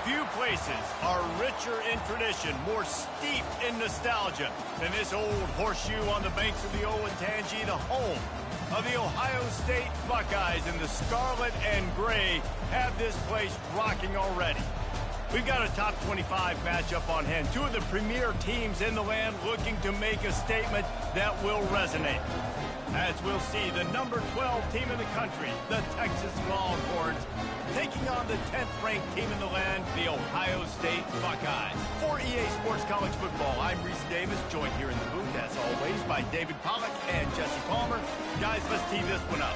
Few places are richer in tradition, more steeped in nostalgia than this old horseshoe on the banks of the Olentangy, the home of the Ohio State Buckeyes. And the scarlet and gray have this place rocking already. We've got a top 25 matchup on hand. Two of the premier teams in the land looking to make a statement that will resonate. As we'll see, the number 12 team in the country, the Texas Longhorns, taking on the 10th-ranked team in the land, the Ohio State Buckeyes. For EA Sports College Football, I'm Reese Davis, joined here in the booth, as always, by David Pollack and Jesse Palmer. Guys, let's tee this one up.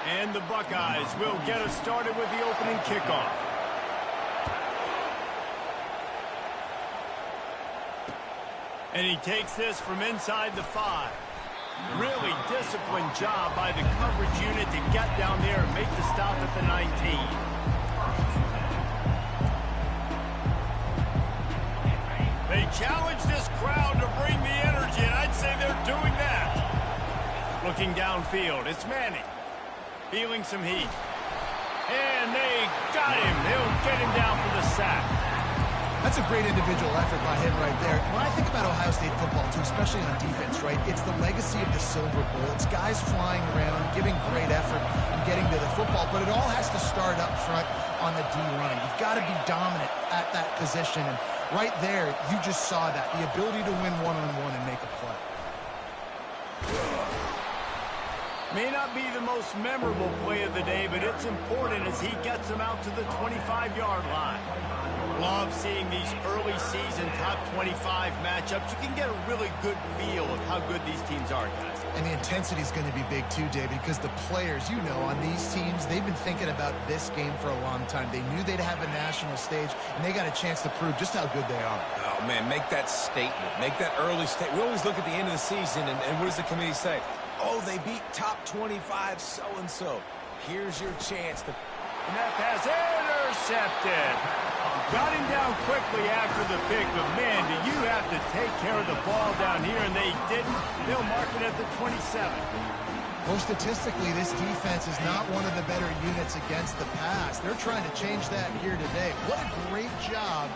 And the Buckeyes will get us started with the opening kickoff. And he takes this from inside the 5. Really disciplined job by the coverage unit to get down there and make the stop at the 19. They challenge this crowd to bring the energy, and I'd say they're doing that. Looking downfield, it's Manning. Feeling some heat. And they got him. They'll get him down for the sack. That's a great individual effort by him right there. When I think about Ohio State football, too, especially on defense, right, it's the legacy of the Silver Bowl. It's guys flying around, giving great effort, and getting to the football. But it all has to start up front on the D-line. You've got to be dominant at that position. And right there, you just saw that, the ability to win one-on-one and make a play. May not be the most memorable play of the day, but it's important as he gets them out to the 25-yard line. Love seeing these early season top 25 matchups. You can get a really good feel of how good these teams are, guys. And the intensity is going to be big too, David, because the players, you know, on these teams, they've been thinking about this game for a long time. They knew they'd have a national stage, and they got a chance to prove just how good they are. Oh, man, make that statement. Make that early statement. We always look at the end of the season, and what does the committee say? Oh, they beat top 25 so-and-so. Here's your chance to... And that pass intercepted. Got him down quickly after the pick, but man, do you have to take care of the ball down here, and they didn't. They'll mark it at the 27. Well, statistically, this defense is not one of the better units against the pass. They're trying to change that here today. What a great job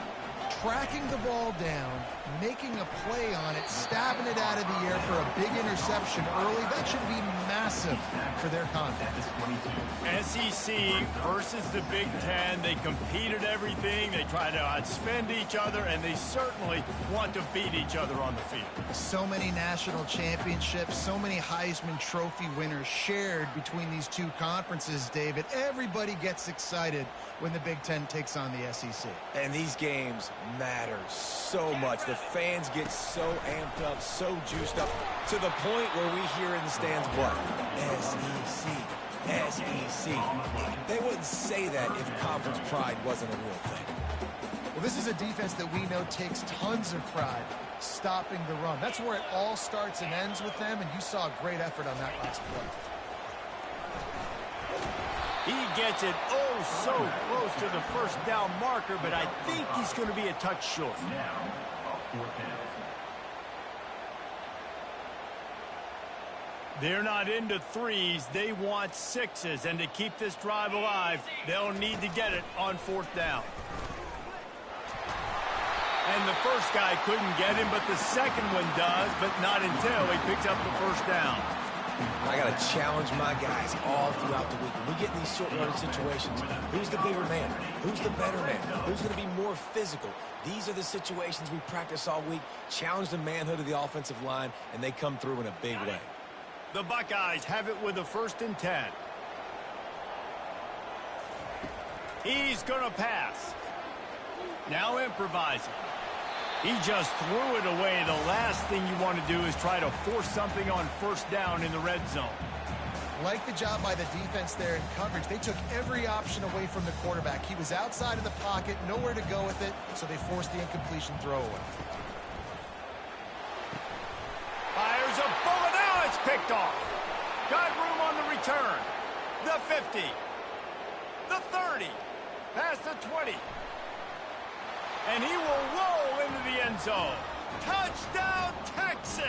tracking the ball down, making a play on it, stabbing it out of the air for a big interception early. That should be massive for their confidence. SEC versus the Big Ten. They compete at everything. They try to outspend each other, and they certainly want to beat each other on the field. So many national championships, so many Heisman Trophy winners shared between these two conferences, David. Everybody gets excited when the Big Ten takes on the SEC. And these games matter so much. The fans get so amped up, so juiced up, to the point where we hear in the stands, what? SEC. SEC. They wouldn't say that if conference pride wasn't a real thing. Well, this is a defense that we know takes tons of pride stopping the run. That's where it all starts and ends with them, and you saw a great effort on that last play. He gets it oh so close to the first down marker, but I think he's going to be a touch short. They're not into threes. They want sixes. And to keep this drive alive, they'll need to get it on 4th down. And the first guy couldn't get him, but the second one does, but not until he picks up the first down. I got to challenge my guys all throughout the week. When we get in these short-yardage situations, who's the bigger man? Who's the better man? Who's going to be more physical? These are the situations we practice all week. Challenge the manhood of the offensive line, and they come through in a big way. The Buckeyes have it with a 1st and 10. He's going to pass. Now improvising. He just threw it away. The last thing you want to do is try to force something on 1st down in the red zone. Like the job by the defense there in coverage. They took every option away from the quarterback. He was outside of the pocket, nowhere to go with it, so they forced the incompletion throwaway. Fires a bullet. Now it's picked off. Got room on the return. The 50. The 30. Past the 20. And he will roll into the end zone. Touchdown, Texas!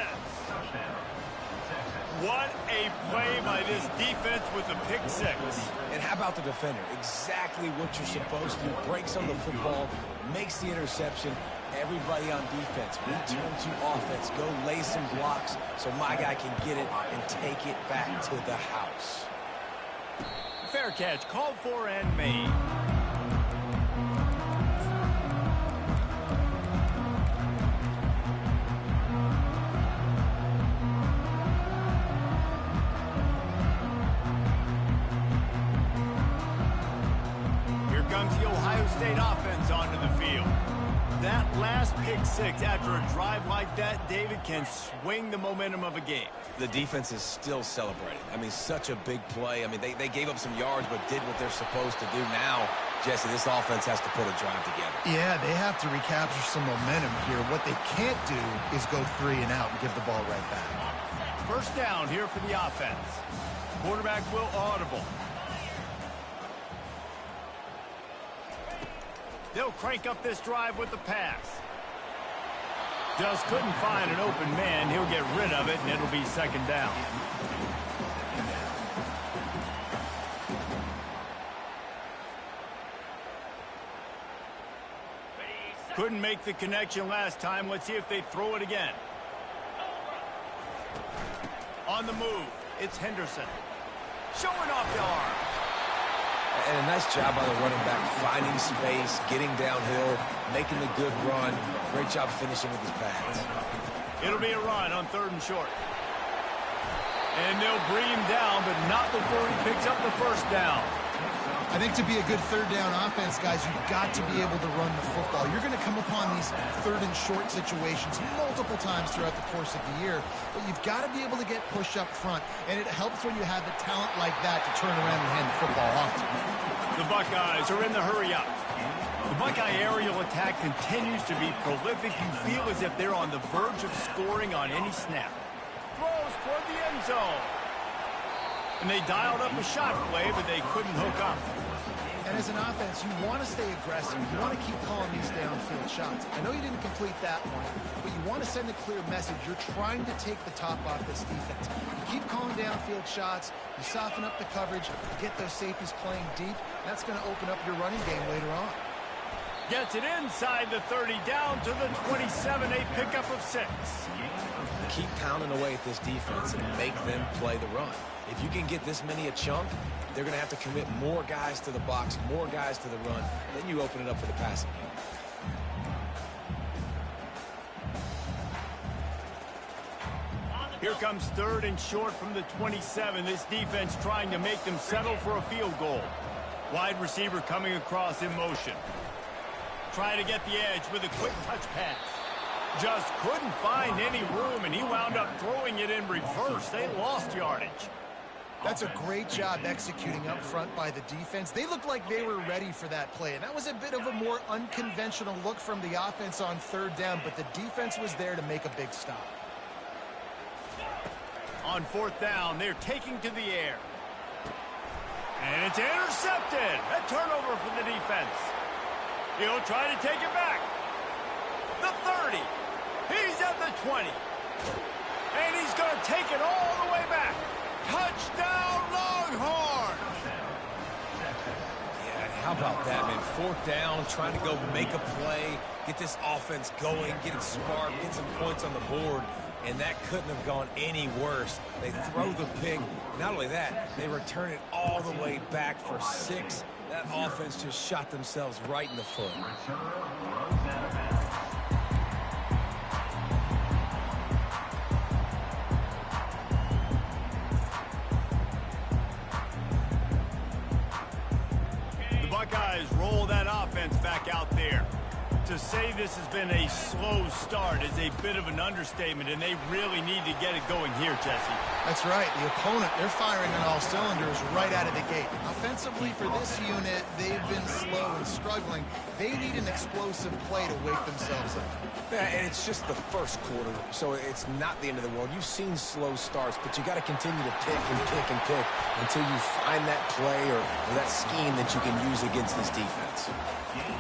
What a play by this defense with the pick six. And how about the defender? Exactly what you're supposed to. Breaks on the football, makes the interception. Everybody on defense, we turn to offense. Go lay some blocks so my guy can get it and take it back to the house. Fair catch, called for and made. Comes the Ohio State offense onto the field. That last pick six after a drive like that, David, can swing the momentum of a game. The defense is still celebrating. I mean, such a big play. I mean, they gave up some yards but did what they're supposed to do. Now, Jesse, this offense has to put a drive together. Yeah, they have to recapture some momentum here. What they can't do is go 3 and out and give the ball right back. First down here for the offense. Quarterback will audible. They'll crank up this drive with the pass. Just couldn't find an open man. He'll get rid of it, and it'll be second down. Couldn't make the connection last time. Let's see if they throw it again. On the move, it's Henderson. Showing off the arm. And a nice job by the running back, finding space, getting downhill, making the good run. Great job finishing with his pads. It'll be a run on 3rd and short. And they'll bring him down, but not before he picks up the first down. I think to be a good 3rd down offense, guys, you've got to be able to run the football. You're going to come upon these 3rd and short situations multiple times throughout the course of the year, but you've got to be able to get push up front, and it helps when you have the talent like that to turn around and hand the football off. The Buckeyes are in the hurry-up. The Buckeye aerial attack continues to be prolific. You feel as if they're on the verge of scoring on any snap. Throws toward the end zone. And they dialed up a shot play, but they couldn't hook up. And as an offense, you want to stay aggressive. You want to keep calling these downfield shots. I know you didn't complete that one, but you want to send a clear message. You're trying to take the top off this defense. You keep calling downfield shots. You soften up the coverage. You get those safeties playing deep. That's going to open up your running game later on. Gets it inside the 30, down to the 27, a pickup of 6. Keep pounding away at this defense and make them play the run. If you can get this many a chunk, they're going to have to commit more guys to the box, more guys to the run. Then you open it up for the passing game. Here comes 3rd and short from the 27. This defense trying to make them settle for a field goal. Wide receiver coming across in motion. Trying to get the edge with a quick touch pass. Just couldn't find any room, and he wound up throwing it in reverse. They lost yardage. That's a great job executing up front by the defense. They looked like they were ready for that play, and that was a bit of a more unconventional look from the offense on 3rd down, but the defense was there to make a big stop. On 4th down, they're taking to the air. And it's intercepted. A turnover for the defense. He'll try to take it back. The 30. He's at the 20. And he's going to take it all the way back. Touchdown, Longhorns! Yeah, how about that, man? 4th down, trying to go make a play, get this offense going, get it sparked, get some points on the board, and that couldn't have gone any worse. They throw the pick. Not only that, they return it all the way back for 6. That offense just shot themselves right in the foot. The Buckeyes roll that offense back out there. To say this has been a slow start is a bit of an understatement, and they really need to get it going here, Jesse. That's right. The opponent, they're firing on all cylinders right out of the gate. Offensively, for this unit, they've been slow and struggling. They need an explosive play to wake themselves up. Yeah, and it's just the first quarter, so it's not the end of the world. You've seen slow starts, but you got to continue to pick and pick and pick until you find that play or that scheme that you can use against this defense.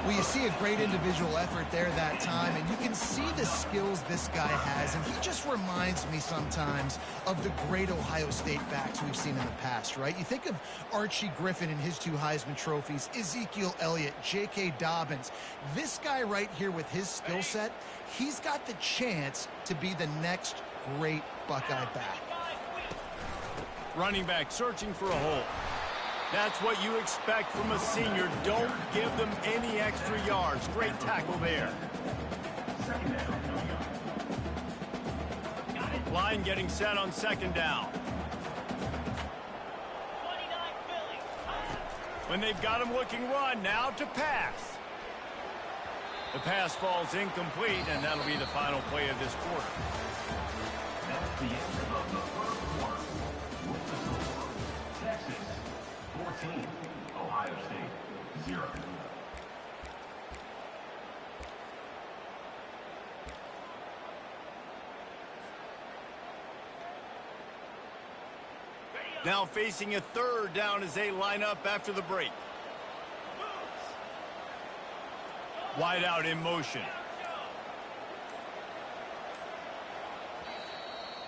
Well, you see a great individual effort there that time, and you can see the skills this guy has, and he just reminds me sometimes of the great Ohio State backs we've seen in the past, right? You think of Archie Griffin and his 2 Heisman trophies, Ezekiel Elliott, J.K. Dobbins. This guy right here with his skill set, he's got the chance to be the next great Buckeye back. Running back searching for a hole. That's what you expect from a senior. Don't give them any extra yards. Great tackle there. Line getting set on second down. When they've got him looking run, now to pass. The pass falls incomplete, and that'll be the final play of this quarter. That's the end of the first quarter. With the score, Texas 14, Ohio State 0. Now facing a third down as they line up after the break. Wide out in motion.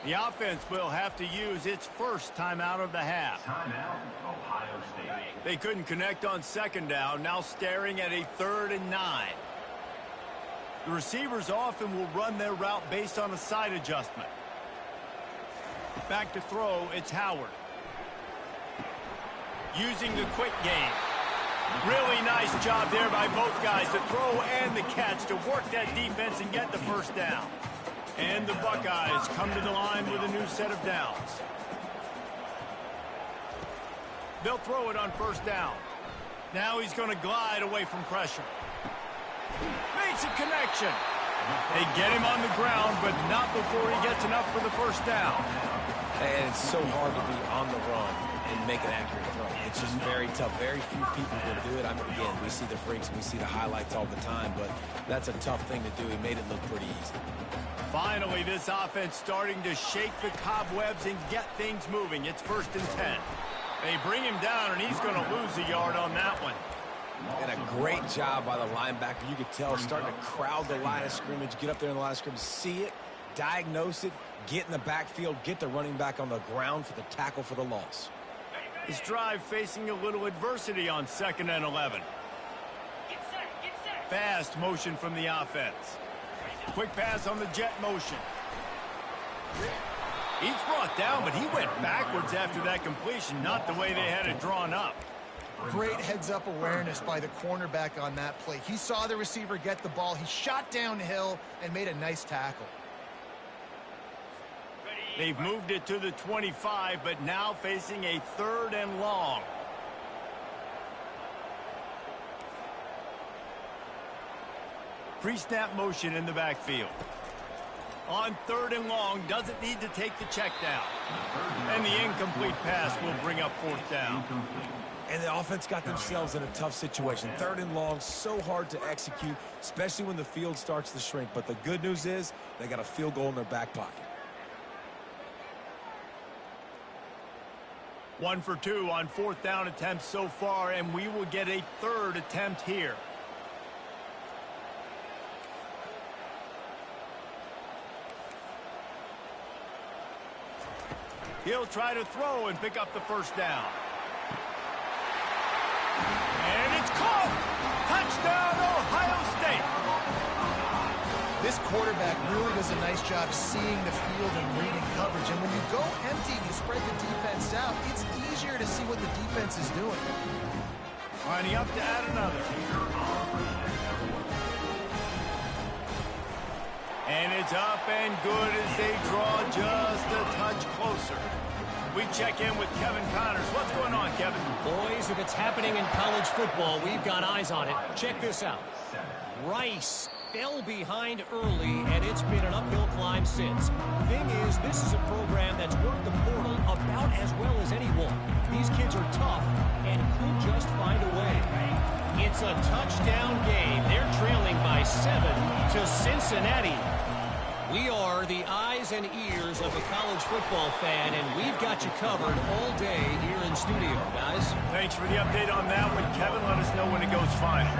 The offense will have to use its first timeout of the half. Timeout, Ohio State. They couldn't connect on second down, now staring at a 3rd and 9. The receivers often will run their route based on a side adjustment. Back to throw, it's Howard. Using the quick game. Really nice job there by both guys, the throw and the catch, to work that defense and get the first down. And the Buckeyes come to the line with a new set of downs. They'll throw it on first down. Now he's going to glide away from pressure. Makes a connection. They get him on the ground, but not before he gets enough for the first down. And it's so hard to be on the run and make an accurate throw. It's just very tough. Very few people will do it. I mean, again, we see the freaks and we see the highlights all the time, but that's a tough thing to do. He made it look pretty easy. Finally, this offense starting to shake the cobwebs and get things moving. It's 1st and 10. They bring him down, and he's going to lose a yard on that one. And a great job by the linebacker. You could tell starting to crowd the line of scrimmage, get up there in the line of scrimmage, see it, diagnose it, get in the backfield, get the running back on the ground for the tackle for the loss. This drive facing a little adversity on 2nd and 11. Fast motion from the offense. Quick pass on the jet motion. He's brought down, but he went backwards after that completion, not the way they had it drawn up. Great heads-up awareness by the cornerback on that play. He saw the receiver get the ball. He shot downhill and made a nice tackle. They've moved it to the 25, but now facing a 3rd and long. Pre-snap motion in the backfield. On 3rd and long, doesn't need to take the check down. And the incomplete pass will bring up 4th down. And the offense got themselves in a tough situation. 3rd and long, so hard to execute, especially when the field starts to shrink. But the good news is they got a field goal in their back pocket. 1 for 2 on 4th down attempts so far, and we will get a 3rd attempt here. He'll try to throw and pick up the first down. And it's caught! Touchdown, Ohio State! This quarterback really does a nice job seeing the field and reading coverage. And when you go empty and you spread the defense out, it's easier to see what the defense is doing. Lining up to add another. And it's up and good as they draw just a touch closer. We check in with Kevin Connors. What's going on, Kevin? Boys, if it's happening in college football, we've got eyes on it. Check this out. Rice fell behind early, and it's been an uphill climb since. Thing is, this is a program that's worked the portal about as well as anyone. These kids are tough and could just find a way. It's a touchdown game. They're trailing by 7 to Cincinnati. We are the eyes and ears of a college football fan, and we've got you covered all day here in studio, guys. Thanks for the update on that one, Kevin. Let us know when it goes final.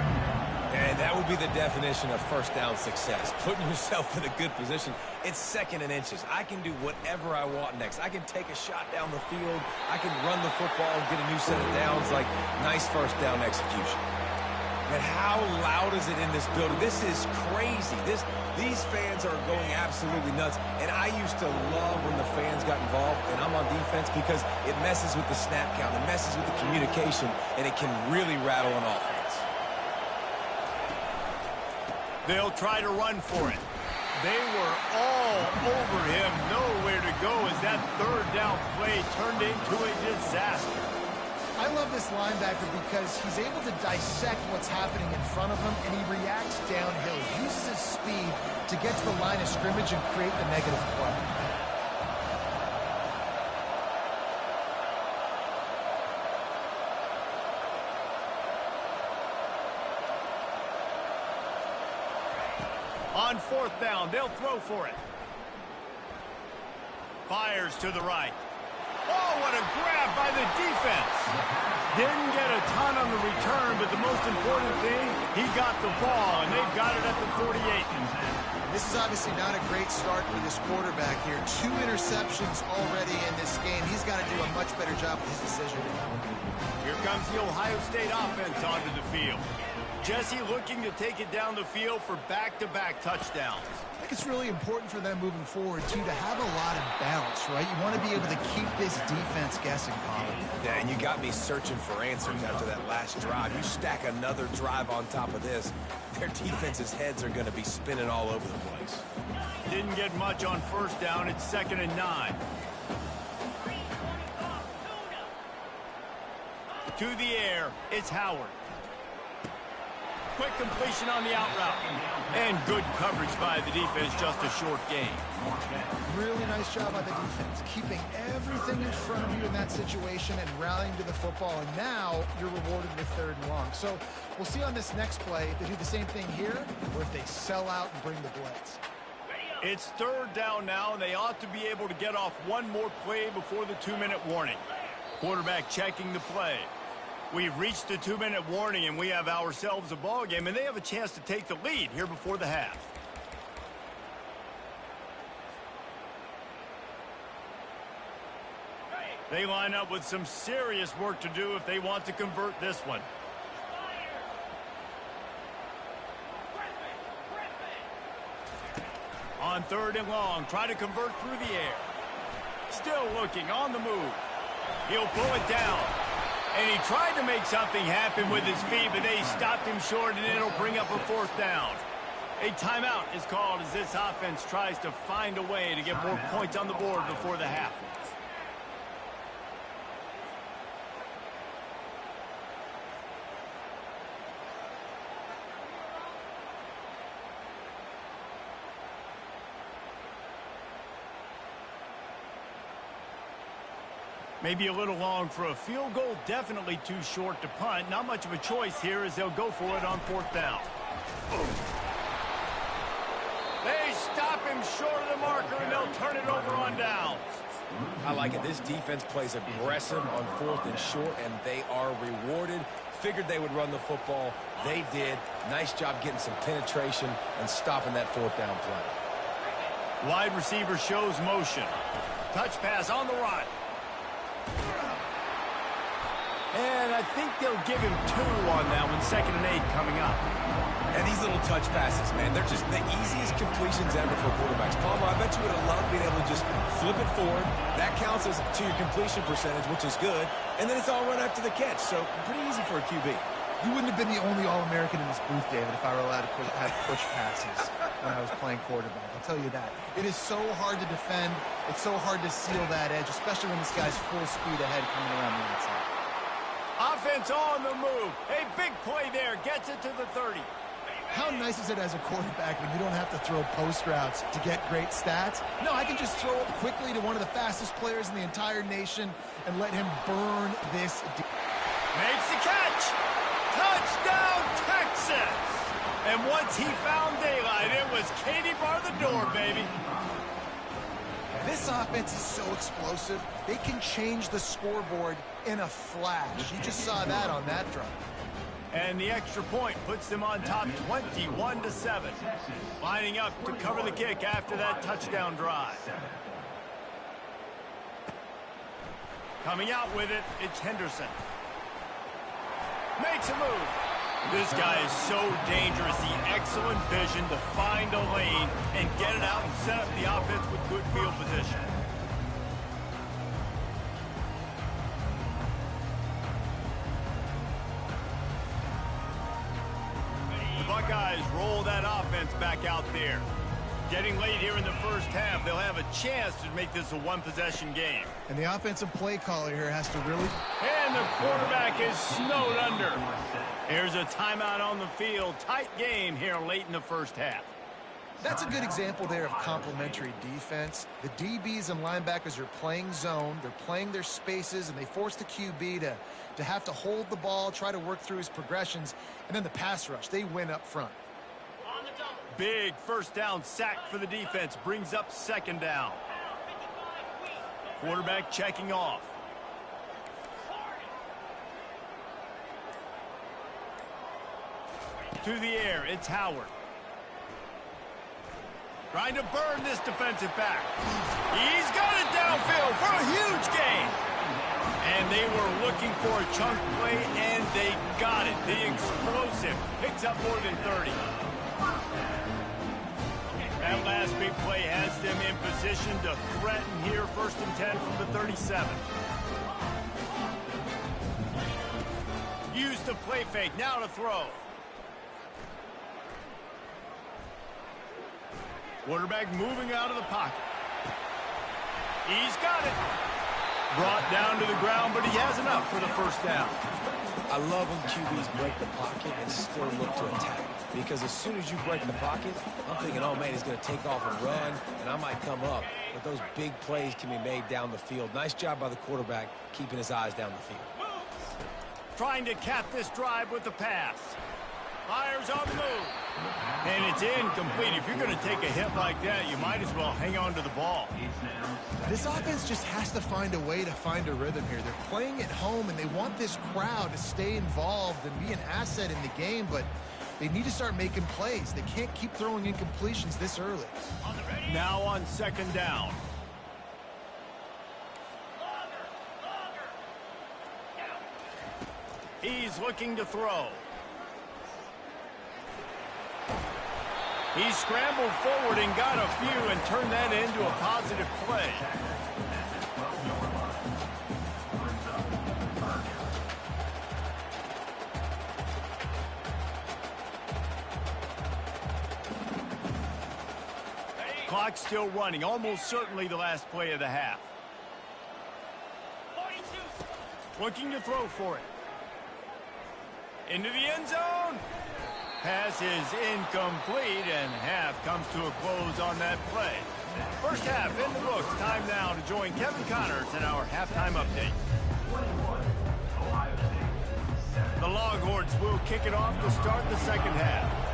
And that would be the definition of first down success. Putting yourself in a good position. It's 2nd and inches. I can do whatever I want next. I can take a shot down the field. I can run the football and get a new set of downs. Like, nice first down execution. And how loud is it in this building? This is crazy. These fans are going absolutely nuts. And I used to love when the fans got involved, and I'm on defense, because it messes with the snap count. It messes with the communication, and it can really rattle an offense. They'll try to run for it. They were all over him, nowhere to go as that 3rd down play turned into a disaster. I love this linebacker because he's able to dissect what's happening in front of him, and he reacts downhill. He uses his speed to get to the line of scrimmage and create the negative play. On 4th down, they'll throw for it. Fires to the right. Oh, what a grab by the defense. Didn't get a ton on the return, but the most important thing, he got the ball, and they've got it at the 48. This is obviously not a great start for this quarterback here. 2 interceptions already in this game. He's got to do a much better job with his decision. Here comes the Ohio State offense onto the field. Jesse looking to take it down the field for back-to-back touchdowns. I think it's really important for them moving forward, too, to have a lot of balance, right? You want to be able to keep this defense guessing, Pollard. Yeah, and you got me searching for answers after that last drive. You stack another drive on top of this, their defense's heads are going to be spinning all over the place. Didn't get much on 1st down. It's 2nd and 9. To the air, it's Howard. Quick completion on the out route. And good coverage by the defense, just a short gain. Really nice job by the defense, keeping everything in front of you in that situation and rallying to the football. And now you're rewarded with 3rd and long. So we'll see on this next play if they do the same thing here or if they sell out and bring the blitz. It's 3rd down now, and they ought to be able to get off one more play before the 2-minute warning. Quarterback checking the play. We've reached the 2-minute warning, and we have ourselves a ball game, and they have a chance to take the lead here before the half. They line up with some serious work to do if they want to convert this one. On 3rd and long, try to convert through the air. Still looking, on the move. He'll pull it down. And he tried to make something happen with his feet, but they stopped him short, and it'll bring up a 4th down. A timeout is called as this offense tries to find a way to get more points on the board before the half. Maybe a little long for a field goal, definitely too short to punt. Not much of a choice here as they'll go for it on 4th down. They stop him short of the marker, and they'll turn it over on downs. I like it. This defense plays aggressive on 4th and short, and they are rewarded. Figured they would run the football. They did. Nice job getting some penetration and stopping that 4th down play. Wide receiver shows motion. Touch pass on the run. And I think they'll give him 2 on that one. 2nd and 8 coming up. And these little touch passes, man, they're just the easiest completions ever for quarterbacks. Palmer, I bet you would have loved being able to just flip it forward. That counts as to your completion percentage, which is good. And then it's all run after the catch. So pretty easy for a QB. You wouldn't have been the only All-American in this booth, David, if I were allowed to have push passes when I was playing quarterback. I'll tell you that. It is so hard to defend. It's so hard to seal that edge, especially when this guy's full speed ahead coming around the outside. Offense on the move. A big play there. Gets it to the 30. How nice is it as a quarterback when you don't have to throw post routes to get great stats? No, I can just throw it quickly to one of the fastest players in the entire nation and let him burn this. Makes the catch. Touchdown, Texas. And once he found daylight, it was Katie bar the door, baby. This offense is so explosive, they can change the scoreboard in a flash. You just saw that on that drive. And the extra point puts them on top 21-7. Lining up to cover the kick after that touchdown drive. Coming out with it, it's Henderson. Makes a move. This guy is so dangerous. The excellent vision to find a lane and get it out and set up the offense with good field position. The Buckeyes roll that offense back out there. Getting late here in the first half, they'll have a chance to make this a one-possession game. And the offensive play caller here has to really... And the quarterback is snowed under. Here's a timeout on the field. Tight game here late in the first half. That's a good example there of complementary defense. The DBs and linebackers are playing zone. They're playing their spaces, and they force the QB to have to hold the ball, try to work through his progressions. And then the pass rush, they win up front. Big first down sack for the defense. Brings up second down. Quarterback checking off. To the air, it's Howard. Trying to burn this defensive back. He's got it downfield for a huge gain. And they were looking for a chunk play, and they got it. The explosive picks up more than 30. That last big play has them in position to threaten here, 1st and 10 from the 37. Use the play fake, now to throw. Quarterback moving out of the pocket. He's got it. Brought down to the ground, but he has enough for the first down. I love when QBs break the pocket and still look to attack. Because as soon as you break the pocket, I'm thinking, oh, man, he's going to take off and run, and I might come up. But those big plays can be made down the field. Nice job by the quarterback keeping his eyes down the field. Trying to cap this drive with the pass. Fires on the move. And it's incomplete. If you're going to take a hit like that, you might as well hang on to the ball. This offense just has to find a way to find a rhythm here. They're playing at home, and they want this crowd to stay involved and be an asset in the game, but they need to start making plays. They can't keep throwing incompletions this early. Now on second down. He's looking to throw. He scrambled forward and got a few and turned that into a positive play. Clock still running, almost certainly the last play of the half. Looking to throw for it. Into the end zone. Pass is incomplete, and half comes to a close on that play. First half in the books. Time now to join Kevin Connors in our halftime update. The Longhorns will kick it off to start the second half.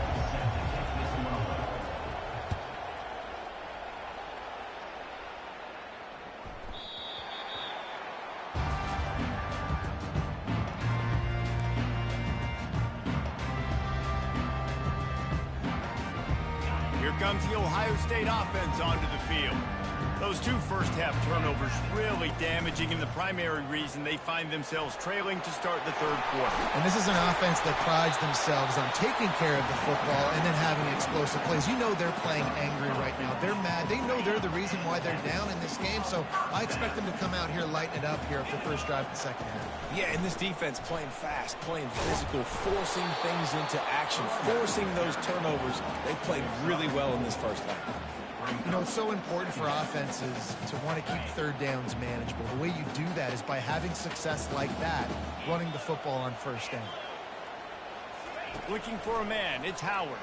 Comes the Ohio State offense onto the field. Those two first-half turnovers really damaging, and the primary reason they find themselves trailing to start the third quarter. And this is an offense that prides themselves on taking care of the football and then having explosive plays. You know they're playing angry right now. They're mad. They know they're the reason why they're down in this game, so I expect them to come out here, lighten it up here at the first drive of the second half. Yeah, and this defense playing fast, playing physical, forcing things into action, forcing those turnovers. They played really well in this first half. You know, it's so important for offenses to want to keep third downs manageable. The way you do that is by having success like that, running the football on first down. Looking for a man. It's Howard.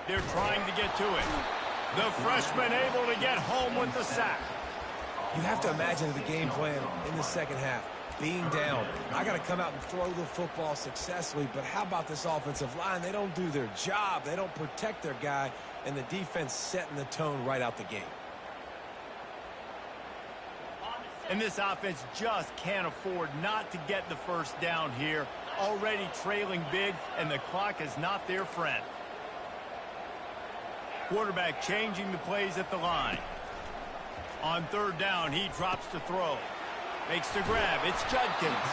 They're trying to get to it. The freshman able to get home with the sack. You have to imagine the game plan in the second half. Being down, I got to come out and throw the football successfully, but how about this offensive line? They don't do their job. They don't protect their guy, and the defense setting the tone right out the gate. And this offense just can't afford not to get the first down here. Already trailing big, and the clock is not their friend. Quarterback changing the plays at the line. On third down, he drops to throw. Makes the grab. It's Judkins.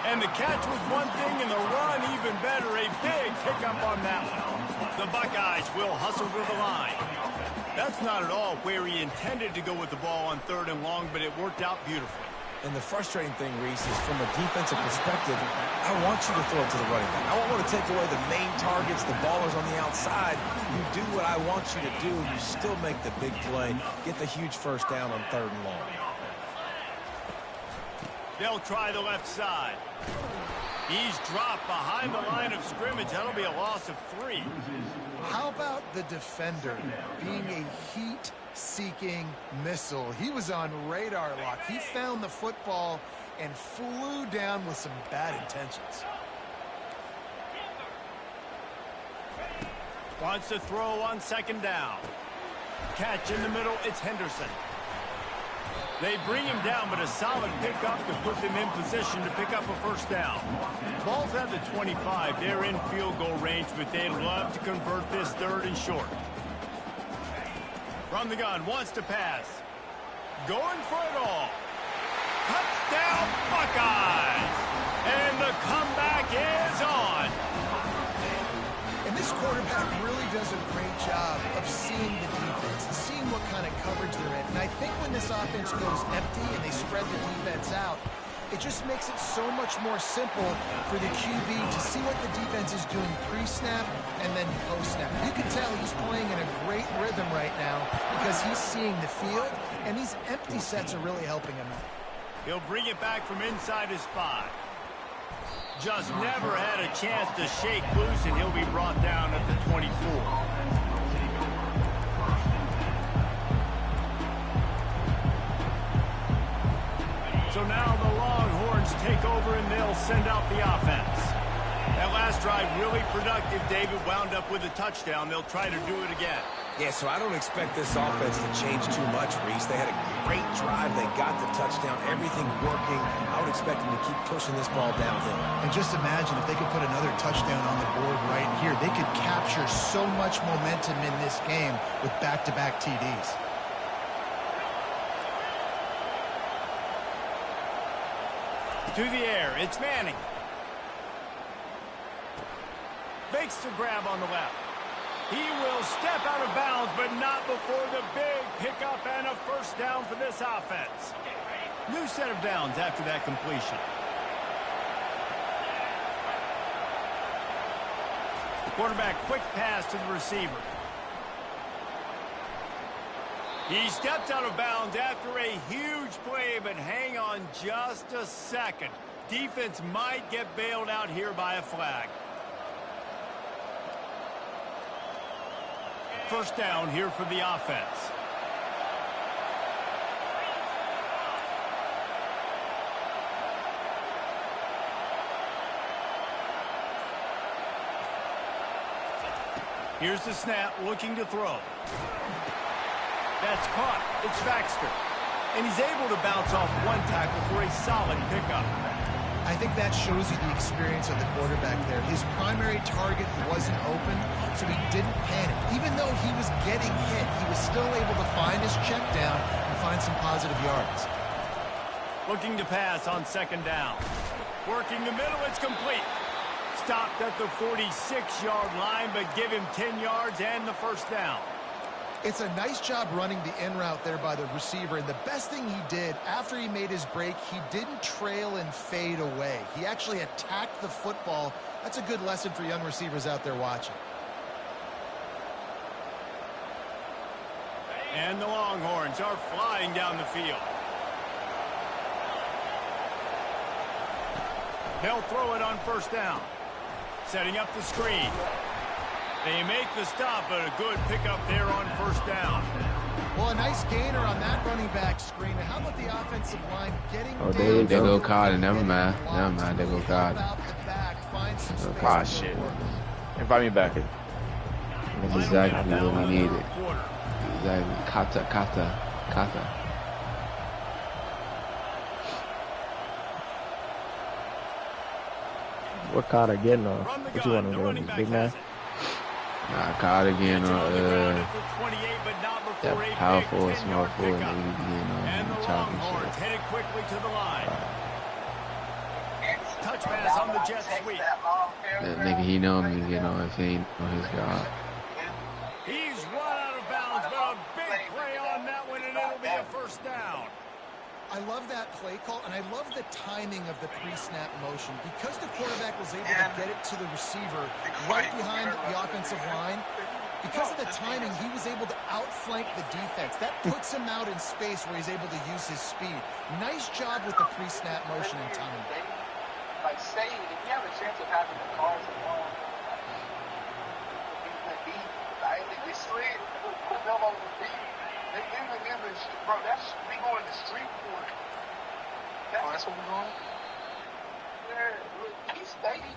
And the catch was one thing, and the run even better. A big pickup on that one. The Buckeyes will hustle to the line. That's not at all where he intended to go with the ball on third and long, but it worked out beautifully. And the frustrating thing, Reese, is from a defensive perspective, I want you to throw it to the running back. I don't want to take away the main targets, the ballers on the outside. You do what I want you to do. You still make the big play, get the huge first down on third and long. They'll try the left side. He's dropped behind the line of scrimmage. That'll be a loss of 3. How about the defender being a heat-seeking missile? He was on radar lock. He found the football and flew down with some bad intentions. Wants to throw on second down. Catch in the middle. It's Henderson. They bring him down, but a solid pickup to put them in position to pick up a first down. Ball's at the 25. They're in field goal range, but they'd love to convert this third and short. From the gun, wants to pass. Going for it all. Touchdown, Buckeyes! And the comeback is on. And this quarterback really does a great job of seeing the defense, seeing what kind of coverage they're in. And I think when this offense goes empty and they spread the defense out, it just makes it so much more simple for the QB to see what the defense is doing pre-snap and then post-snap. You can tell he's playing in a great rhythm right now because he's seeing the field, and these empty sets are really helping him out. He'll bring it back from inside his 5. Just never had a chance to shake loose, and he'll be brought down at the 24. So now the Longhorns take over, and they'll send out the offense. That last drive really productive. David wound up with a touchdown. They'll try to do it again. Yeah, so I don't expect this offense to change too much, Reese. They had a great drive. They got the touchdown. Everything working. I would expect them to keep pushing this ball downhill. And just imagine if they could put another touchdown on the board right here. They could capture so much momentum in this game with back-to-back TDs. To the air, it's Manning. Makes the grab on the left. He will step out of bounds, but not before the big pickup and a first down for this offense. New set of downs after that completion. Quarterback quick pass to the receiver. He steps out of bounds after a huge play, but hang on just a second. Defense might get bailed out here by a flag. First down here for the offense. Here's the snap, looking to throw. That's caught. It's Baxter. And he's able to bounce off one tackle for a solid pickup. I think that shows you the experience of the quarterback there. His primary target wasn't open, so he didn't panic. Even though he was getting hit, he was still able to find his check down and find some positive yards. Looking to pass on second down. Working the middle, it's complete. Stopped at the 46-yard line, but give him 10 yards and the first down. It's a nice job running the in route there by the receiver, and the best thing he did after he made his break, he didn't trail and fade away. He actually attacked the football. That's a good lesson for young receivers out there watching. And the Longhorns are flying down the field. They'll throw it on first down. Setting up the screen. They make the stop, but a good pickup there on first down. Well, a nice gainer on that running back screen. And how about the offensive line getting Oh, they go Carter. Never mind. They go Carter. Ah, shit. Invite me back. That's exactly what we needed. Exactly. Kata. What Carter getting on? What you want to go, big man? Nah, Carter getting on that powerful small forward that we be getting on And the Longhorns headed quickly to the line. Touch pass on the jet sweep. That nigga, he know me getting on if he ain't on his job. He's run out of bounds, but a big play on that one, and it'll be a first down. I love that play call, and I love the timing of the pre-snap motion. Because the quarterback was able to get it to the receiver right behind the offensive line, because of the timing, he was able to outflank the defense. That puts him out in space where he's able to use his speed. Nice job with the pre-snap motion and timing. Like, say, if you have a chance of having the cars along, they slid, put them over the beat. They remember, bro, we going to the street for it. That's what we're going? Yeah, look, he stayed.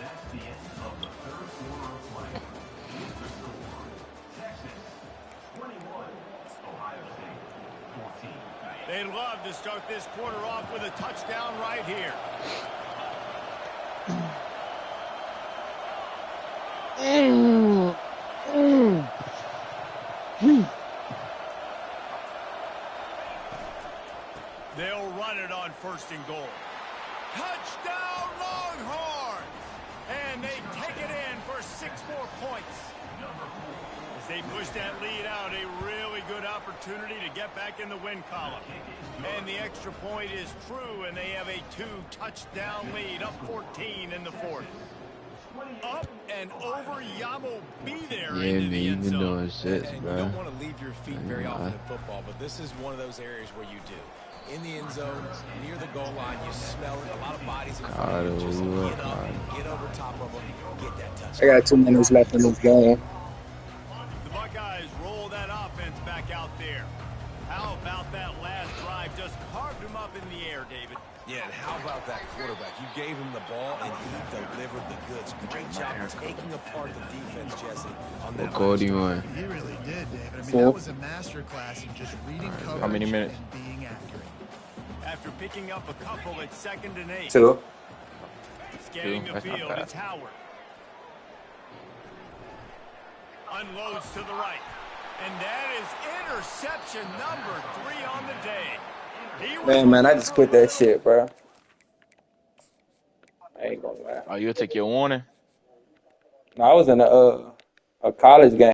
That's the end of the third quarter of play. With the score, Texas 21, Ohio State 14. They'd love to start this quarter off with a touchdown right here. They'll run it on first and goal. Touchdown Longhorns! And they take it in for 6 more points. As they push that lead out, a really good opportunity to get back in the win column. And the extra point is true, and they have a 2-touchdown lead, up 14 in the fourth. Up and over, Yamo be there into the end zone. Doing shit, And bro. you don't want to leave your feet very often in football, but this is one of those areas where you do. In the end zone, near the goal line, you smell it. A lot of bodies in front of you. Just get up, get over top of them, get that touch. I got 2 minutes left in this game. The Buckeyes roll that offense back out there. How about that last drive? Just carved him up in the air, David. Yeah, and how about that quarterback? You gave him the ball, and he delivered the goods. Great job taking apart the defense, Jesse. On that What do you want? He really did, David. I mean, Cool. that was a masterclass in just reading coverage How many minutes? and being accurate. After picking up a couple at 2nd and 8. 2. Scanning the That's not field, bad. it's Howard. Unloads to the right. And that is interception number 3 on the day. Man, I just quit that shit, bro. I ain't gonna lie. Oh, you'll take your warning? No, I was in a college game.